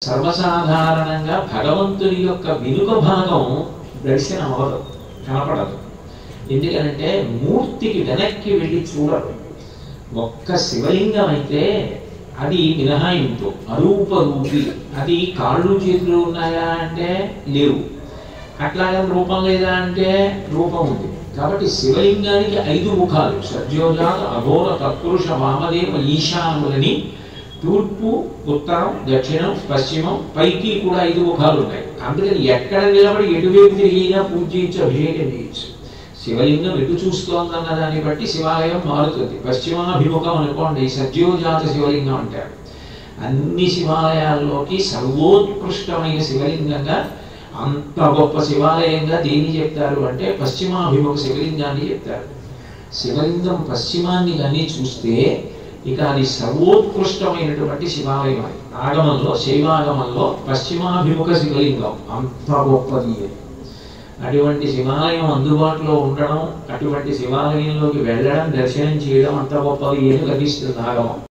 సర్వసాధారణంగా భగవంతుని యొక్క వెనుక భాగం దర్శనం అవ్వదు, కనపడదు. ఎందుకనంటే మూర్తికి వెనక్కి వెళ్ళి చూడరు. ఒక్క శివలింగం అయితే అది మినహాయింపు, అరూప రూపి. అది కాళ్ళు చేతులు ఉన్నాయా అంటే లేవు, అట్లాగే రూపం లేదా అంటే రూపం ఉంది. కాబట్టి శివలింగానికి 5 ముఖాలు, సజ్జోజాత అఘోర తత్పురుష వామదేవ ఈశానులని తూర్పు, ఉత్తరం, దక్షిణం, పశ్చిమం, పైకి కూడా 5 ముఖాలు ఉన్నాయి. అందుకని ఎక్కడ నిలబడి ఎటువైపు తిరిగినా పూజ చేయొచ్చు, అభిషేకం చేయొచ్చు. శివలింగం ఎటు చూస్తోందన్న దాన్ని బట్టి శివాలయం మారుతుంది. పశ్చిమాభిముఖం అనుకోండి, సజ్జోజాత శివలింగం అంటారు. అన్ని శివాలయాల్లోకి సర్వోత్కృష్టమైన శివలింగంగా, అంత గొప్ప శివాలయంగా దేన్ని చెప్తారు అంటే పశ్చిమాభిముఖ శివలింగాన్ని చెప్తారు. శివలింగం పశ్చిమాన్ని కానీ చూస్తే ఇక అది సర్వోత్కృష్టమైనటువంటి శివాలయం. అది ఆగమంలో, శైవాగమంలో పశ్చిమాభిముఖ శివలింగం అంత గొప్పది. అటువంటి శివాలయం అందుబాటులో ఉండడం, అటువంటి శివాలయంలోకి వెళ్ళడం, దర్శనం చేయడం అంత గొప్పది ఏమి లభిస్తుంది ఆగమం.